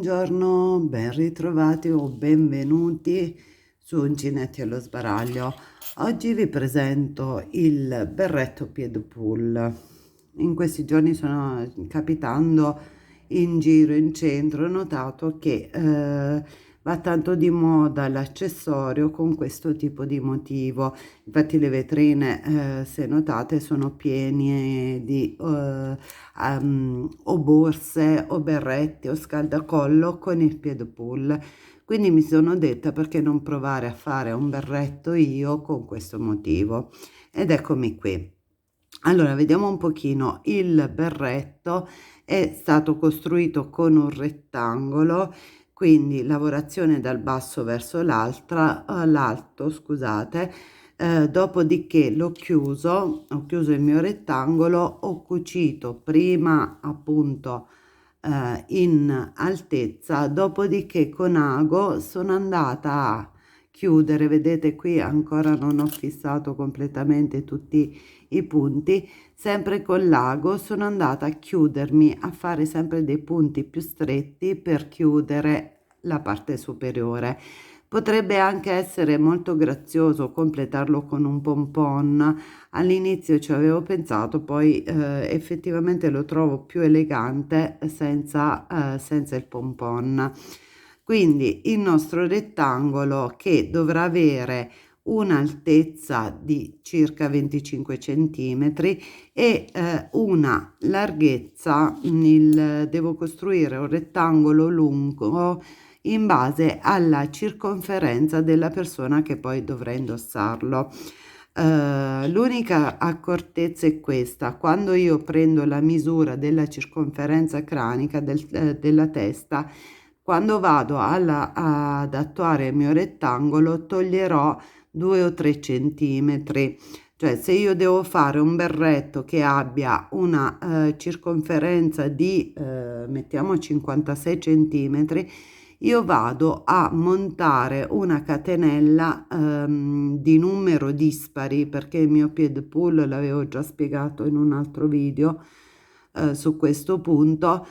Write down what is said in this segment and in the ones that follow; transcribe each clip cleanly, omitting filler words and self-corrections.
Buongiorno, ben ritrovati o benvenuti su Uncinetto allo sbaraglio. Oggi vi presento il berretto pied pull. In questi giorni sono capitando in giro in centro, ho notato che va tanto di moda l'accessorio con questo tipo di motivo. Infatti le vetrine, se notate, sono piene di o borse o berretti o scaldacollo con il pied pull. Quindi mi sono detta perché non provare a fare un berretto io con questo motivo. Ed eccomi qui. Allora, vediamo un pochino. Il berretto è stato costruito con un rettangolo, quindi lavorazione dal basso verso l'alto, scusate. Dopodiché ho chiuso il mio rettangolo, ho cucito prima appunto in altezza, dopodiché con ago sono andata a chiudere. Vedete qui ancora non ho fissato completamente tutti i punti. Sempre con l'ago sono andata a chiudermi, a fare sempre dei punti più stretti per chiudere la parte superiore. Potrebbe anche essere molto grazioso completarlo con un pompon. All'inizio ci avevo pensato, poi effettivamente lo trovo più elegante senza il pompon. Quindi il nostro rettangolo, che dovrà avere un'altezza di circa 25 centimetri e una larghezza, devo costruire un rettangolo lungo in base alla circonferenza della persona che poi dovrà indossarlo. L'unica accortezza è questa: quando io prendo la misura della circonferenza cranica della testa, quando vado ad attuare il mio rettangolo toglierò 2 o 3 centimetri. Cioè, se io devo fare un berretto che abbia una circonferenza di mettiamo 56 centimetri, io vado a montare una catenella di numero dispari, perché il mio pied pull l'avevo già spiegato in un altro video su questo punto.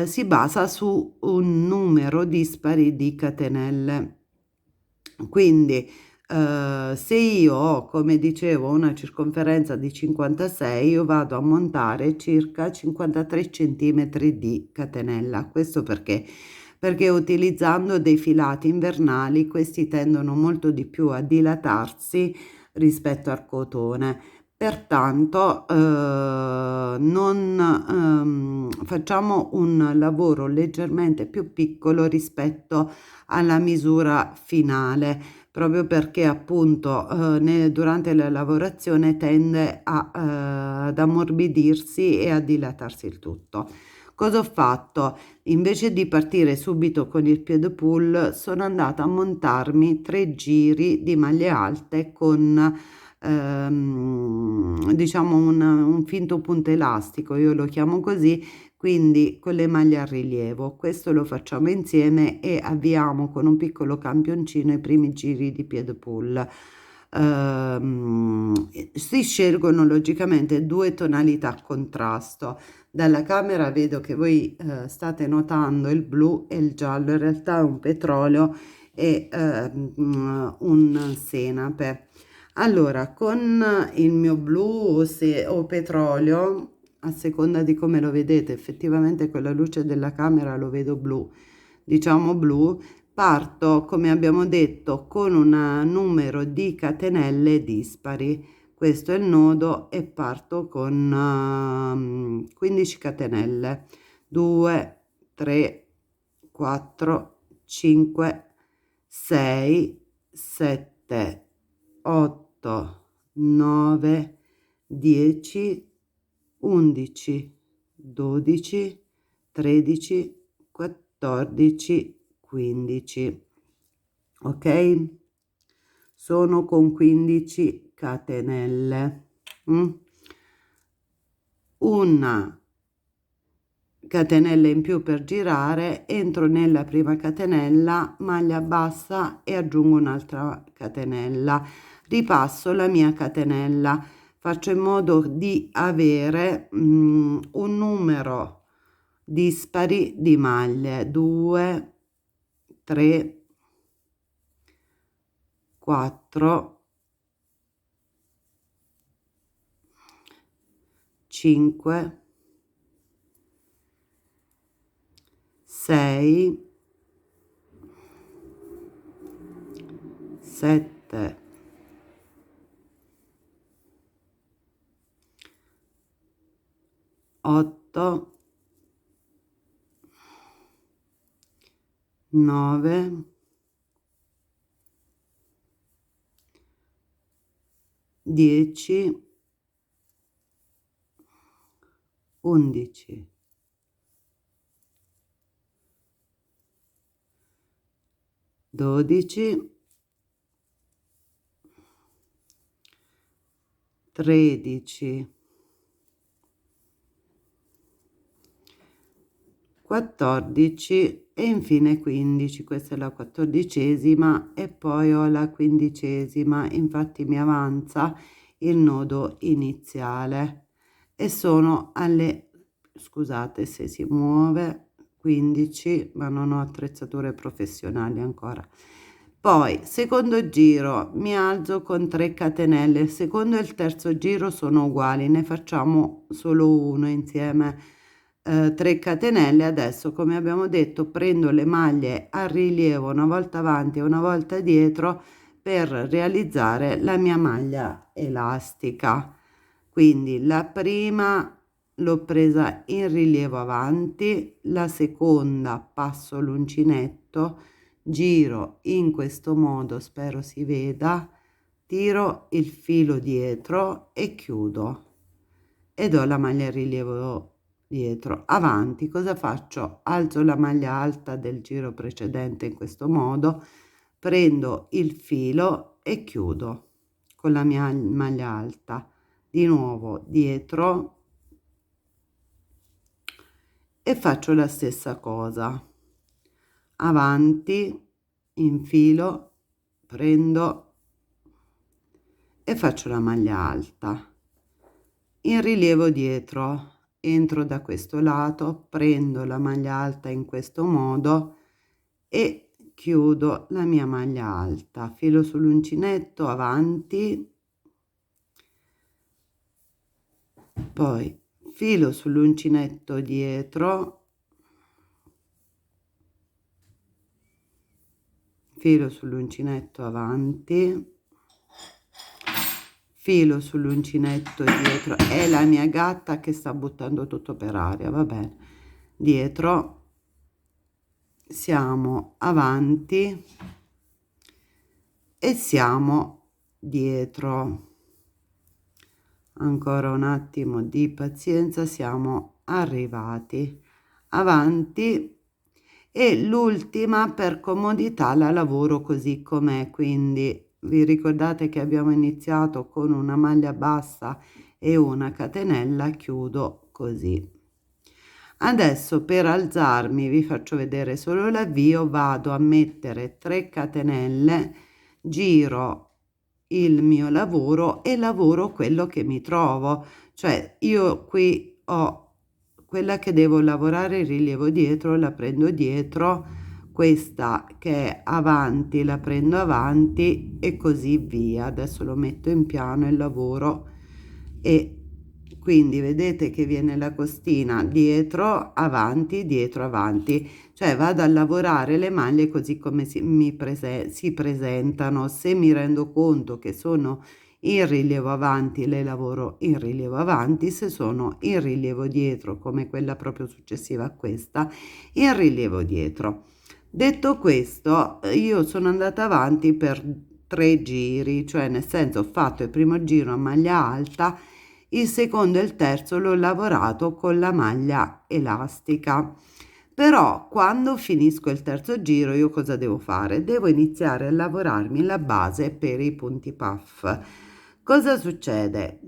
Si basa su un numero dispari di catenelle. Quindi se io ho, come dicevo, una circonferenza di 56, io vado a montare circa 53 centimetri di catenella. Questo perché utilizzando dei filati invernali, questi tendono molto di più a dilatarsi rispetto al cotone. Pertanto facciamo un lavoro leggermente più piccolo rispetto alla misura finale, proprio perché appunto durante la lavorazione tende ad ammorbidirsi e a dilatarsi il tutto. Cosa ho fatto? Invece di partire subito con il pied pull, sono andata a montarmi 3 giri di maglie alte con diciamo un finto punto elastico, io lo chiamo così, quindi con le maglie a rilievo. Questo lo facciamo insieme e avviamo con un piccolo campioncino i primi giri di pied pull. Si scelgono logicamente 2 tonalità a contrasto. Dalla camera vedo che voi state notando il blu e il giallo, in realtà è un petrolio e un senape. Allora, con il mio blu o petrolio, a seconda di come lo vedete, effettivamente con la luce della camera lo vedo blu, diciamo blu, parto, come abbiamo detto, con un numero di catenelle dispari. Questo è il nodo e parto con 15 catenelle. 2, 3, 4, 5, 6, 7, 8, 9, 10, 11, 12, 13, 14, 15. Ok? Sono con 15 catenelle. Una catenella in più per girare, entro nella prima catenella, maglia bassa e aggiungo un'altra catenella, ripasso la mia catenella, faccio in modo di avere un numero dispari di maglie, 2, 3, 4, 5, 6, 7, 8, 9, 10, 11, 12, 13, 14 e infine 15. Questa è la 14ª e poi ho la 15ª, infatti mi avanza il nodo iniziale e sono alle, scusate se si muove, 15, ma non ho attrezzature professionali ancora. Poi secondo giro mi alzo con 3 catenelle, il secondo e il terzo giro sono uguali, ne facciamo solo uno insieme. 3 catenelle. Adesso, come abbiamo detto, prendo le maglie a rilievo una volta avanti e una volta dietro per realizzare la mia maglia elastica. Quindi la prima l'ho presa in rilievo avanti, la seconda passo l'uncinetto, giro in questo modo, spero si veda, tiro il filo dietro e chiudo ed ho la maglia in rilievo dietro. Avanti cosa faccio? Alzo la maglia alta del giro precedente in questo modo, prendo il filo e chiudo con la mia maglia alta, di nuovo dietro e faccio la stessa cosa, avanti, infilo, prendo e faccio la maglia alta, in rilievo dietro, entro da questo lato, prendo la maglia alta in questo modo e chiudo la mia maglia alta, filo sull'uncinetto, avanti, poi filo sull'uncinetto dietro, filo sull'uncinetto avanti, filo sull'uncinetto dietro, è la mia gatta che sta buttando tutto per aria, va bene, dietro, siamo avanti e siamo dietro. Ancora un attimo di pazienza, siamo arrivati, avanti, e l'ultima per comodità la lavoro così com'è, quindi vi ricordate che abbiamo iniziato con una maglia bassa e una catenella, chiudo così. Adesso per alzarmi vi faccio vedere solo l'avvio, vado a mettere 3 catenelle, giro il mio lavoro e lavoro quello che mi trovo, cioè io qui ho quella che devo lavorare il rilievo dietro, la prendo dietro, questa che è avanti la prendo avanti e così via. Adesso lo metto in piano il lavoro e quindi vedete che viene la costina dietro, avanti, cioè vado a lavorare le maglie così come si presentano. Se mi rendo conto che sono in rilievo avanti, le lavoro in rilievo avanti, se sono in rilievo dietro, come quella proprio successiva a questa, in rilievo dietro. Detto questo, io sono andata avanti per 3 giri, cioè nel senso ho fatto il primo giro a maglia alta, il secondo e il terzo l'ho lavorato con la maglia elastica. Però quando finisco il terzo giro io cosa devo fare? Devo iniziare a lavorarmi la base per i punti puff. Cosa succede?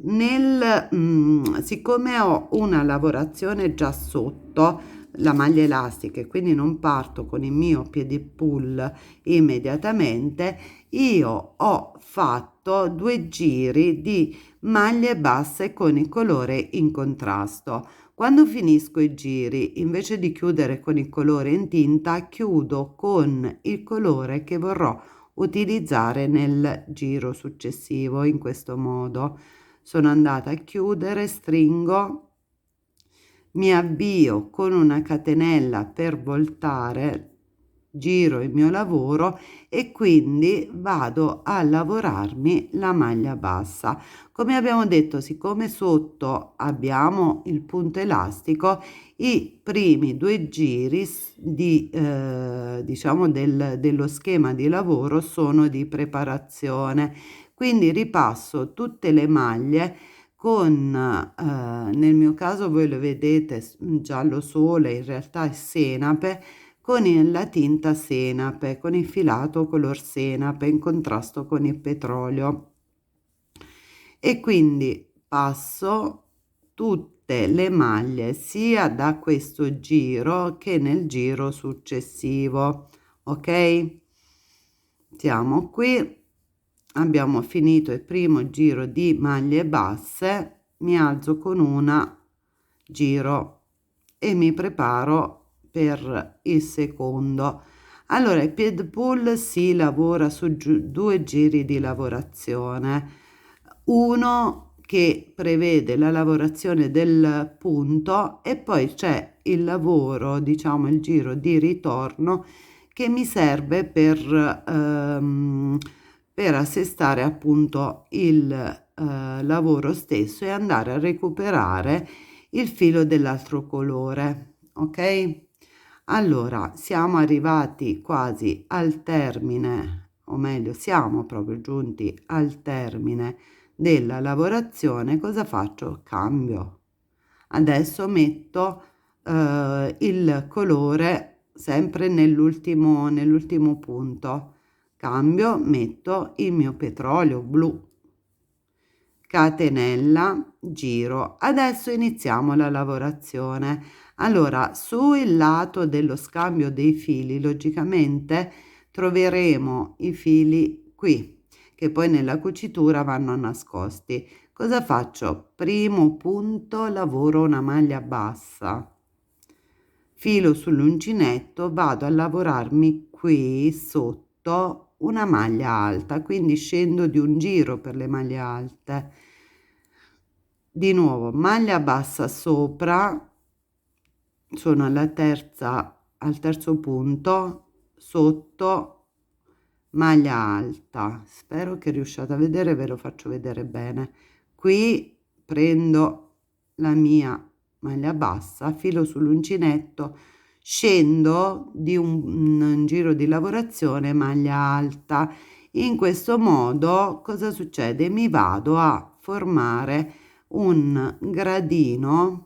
Siccome ho una lavorazione già sotto la maglia elastica e quindi non parto con il mio piedi pull immediatamente, io ho fatto fatto 2 giri di maglie basse con il colore in contrasto. Quando finisco i giri, invece di chiudere con il colore in tinta, chiudo con il colore che vorrò utilizzare nel giro successivo. In questo modo sono andata a chiudere, stringo, mi avvio con una catenella per voltare, giro il mio lavoro e quindi vado a lavorarmi la maglia bassa. Come abbiamo detto, siccome sotto abbiamo il punto elastico, i primi 2 giri di diciamo dello schema di lavoro sono di preparazione, quindi ripasso tutte le maglie con nel mio caso voi lo vedete giallo sole, in realtà è senape, con la tinta senape, con il filato color senape in contrasto con il petrolio. E quindi passo tutte le maglie sia da questo giro che nel giro successivo, ok? Siamo qui, abbiamo finito il primo giro di maglie basse, mi alzo con una, giro e mi preparo per il secondo. Allora, il pied pull si lavora su 2 giri di lavorazione, uno che prevede la lavorazione del punto e poi c'è il lavoro, diciamo il giro di ritorno che mi serve per assestare appunto il lavoro stesso e andare a recuperare il filo dell'altro colore, ok? Allora, siamo arrivati quasi al termine, o meglio, siamo proprio giunti al termine della lavorazione. Cosa faccio? Cambio. Adesso metto il colore sempre nell'ultimo punto. Cambio, metto il mio petrolio blu. Catenella, giro. Adesso iniziamo la lavorazione. Allora, sul lato dello scambio dei fili, logicamente troveremo i fili qui, che poi nella cucitura vanno nascosti. Cosa faccio? Primo punto, lavoro una maglia bassa. Filo sull'uncinetto, vado a lavorarmi qui sotto una maglia alta, quindi scendo di un giro per le maglie alte. Di nuovo maglia bassa sopra, sono al terzo punto, sotto maglia alta. Spero che riusciate a vedere, ve lo faccio vedere bene. Qui prendo la mia maglia bassa, filo sull'uncinetto, scendo di un giro di lavorazione maglia alta. In questo modo cosa succede? Mi vado a formare un gradino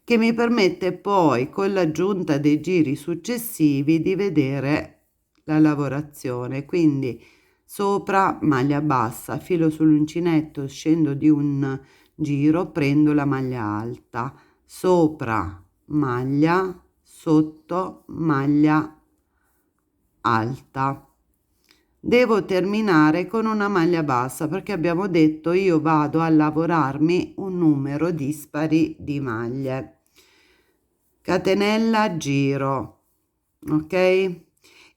che mi permette poi con l'aggiunta dei giri successivi di vedere la lavorazione. Quindi sopra maglia bassa, filo sull'uncinetto, scendo di un giro, prendo la maglia alta, sopra maglia, sotto maglia alta. Devo terminare con una maglia bassa perché abbiamo detto io vado a lavorarmi un numero dispari di maglie. Catenella, giro, ok?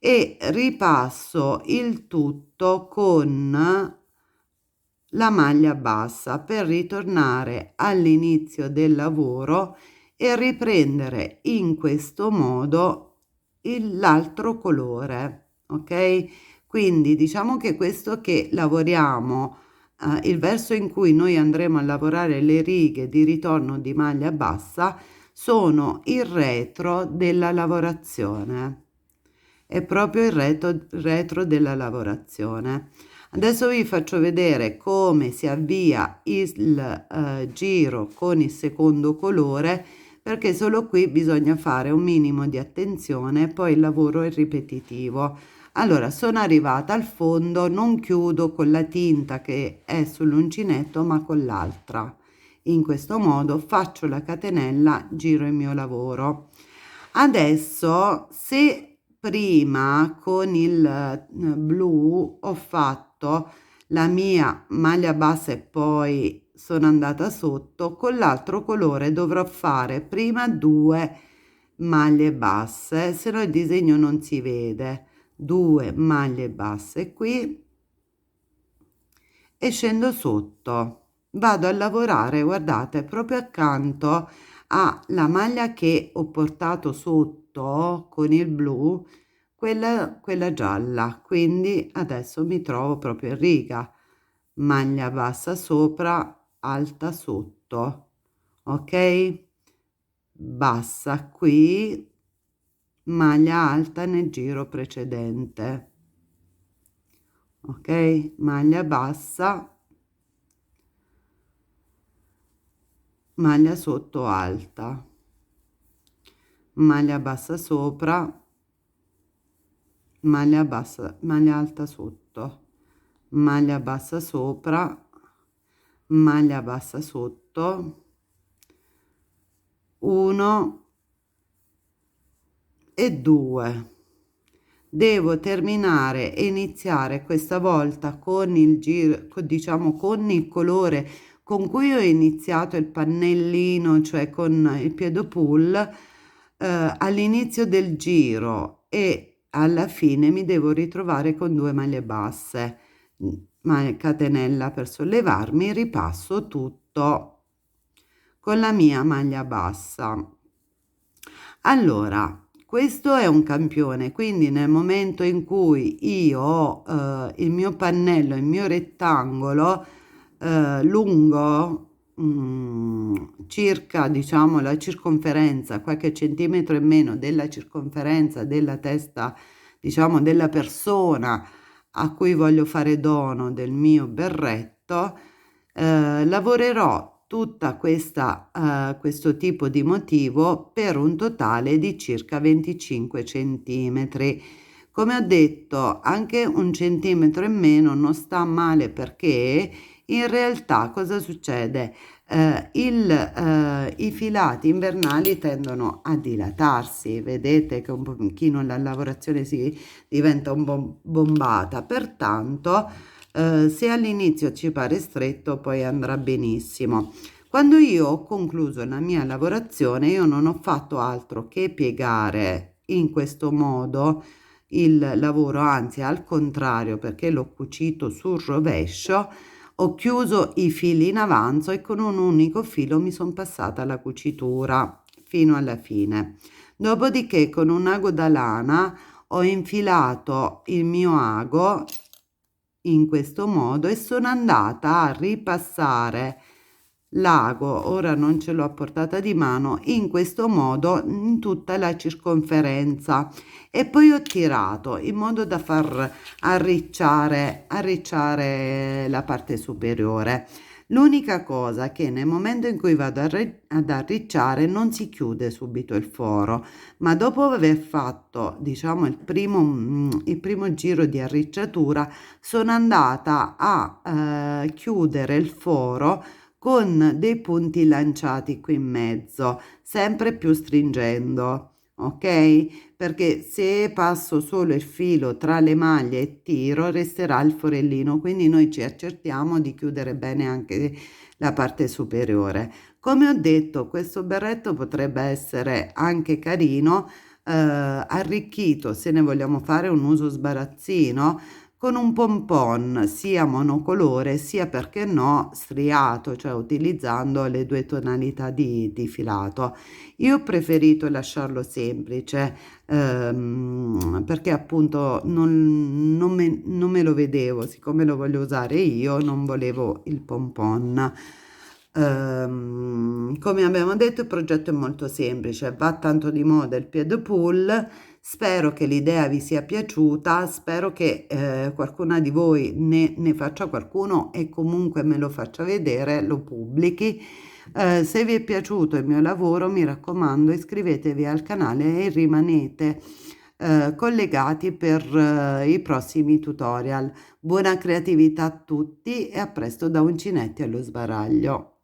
E ripasso il tutto con la maglia bassa per ritornare all'inizio del lavoro e riprendere in questo modo l'altro colore, ok? Quindi diciamo che questo che lavoriamo, il verso in cui noi andremo a lavorare le righe di ritorno di maglia bassa sono il retro della lavorazione, è proprio il retro della lavorazione. Adesso vi faccio vedere come si avvia il giro con il secondo colore, perché solo qui bisogna fare un minimo di attenzione, poi il lavoro è ripetitivo. Allora, sono arrivata al fondo, non chiudo con la tinta che è sull'uncinetto, ma con l'altra. In questo modo faccio la catenella, giro il mio lavoro. Adesso, se prima con il blu ho fatto fatto la mia maglia bassa e poi sono andata sotto, con l'altro colore dovrò fare prima 2 maglie basse, se no il disegno non si vede. 2 maglie basse qui e scendo sotto. Vado a lavorare, guardate, proprio accanto alla maglia che ho portato sotto con il blu, quella gialla. Quindi adesso mi trovo proprio in riga. Maglia bassa sopra, alta sotto, ok? Bassa qui, maglia alta nel giro precedente, ok? Maglia bassa, maglia sotto alta, maglia bassa sopra, maglia bassa, maglia alta sotto, maglia bassa sopra, maglia bassa sotto, 1 e 2. Devo terminare e iniziare questa volta con il giro, diciamo con il colore con cui ho iniziato il pannellino, cioè con il piedopull, all'inizio del giro, e alla fine mi devo ritrovare con 2 maglie basse, catenella per sollevarmi, ripasso tutto con la mia maglia bassa. Allora, questo è un campione, quindi nel momento in cui io ho il mio pannello, il mio rettangolo lungo circa, diciamo, la circonferenza, qualche centimetro in meno della circonferenza della testa, diciamo, della persona a cui voglio fare dono del mio berretto, lavorerò tutta questa questo tipo di motivo per un totale di circa 25 centimetri. Come ho detto, anche un centimetro in meno non sta male, perché in realtà cosa succede? I filati invernali tendono a dilatarsi, vedete che un pochino la lavorazione si diventa un po' bombata, pertanto se all'inizio ci pare stretto poi andrà benissimo. Quando io ho concluso la mia lavorazione, io non ho fatto altro che piegare in questo modo il lavoro, anzi al contrario, perché l'ho cucito sul rovescio, ho chiuso i fili in avanzo e con un unico filo mi sono passata la cucitura fino alla fine. Dopodiché con un ago da lana ho infilato il mio ago in questo modo e sono andata a ripassare l'ago, ora non ce l'ho a portata di mano, in questo modo in tutta la circonferenza, e poi ho tirato in modo da far arricciare la parte superiore. L'unica cosa che nel momento in cui vado ad arricciare non si chiude subito il foro, ma dopo aver fatto, diciamo, il primo giro di arricciatura, sono andata a chiudere il foro con dei punti lanciati qui in mezzo, sempre più stringendo, ok? Perché se passo solo il filo tra le maglie e tiro, resterà il forellino, quindi noi ci accertiamo di chiudere bene anche la parte superiore. Come ho detto, questo berretto potrebbe essere anche carino, arricchito, se ne vogliamo fare un uso sbarazzino, con un pompon sia monocolore sia, perché no, striato, cioè utilizzando le 2 tonalità di filato. Io ho preferito lasciarlo semplice, perché appunto non me lo vedevo, siccome lo voglio usare io, non volevo il pompon. Come abbiamo detto, il progetto è molto semplice, va tanto di moda il piede pull. Spero che l'idea vi sia piaciuta, spero che qualcuna di voi ne faccia qualcuno e comunque me lo faccia vedere, lo pubblichi. Se vi è piaciuto il mio lavoro, mi raccomando, iscrivetevi al canale e rimanete collegati per i prossimi tutorial. Buona creatività a tutti e a presto da Uncinetti allo sbaraglio.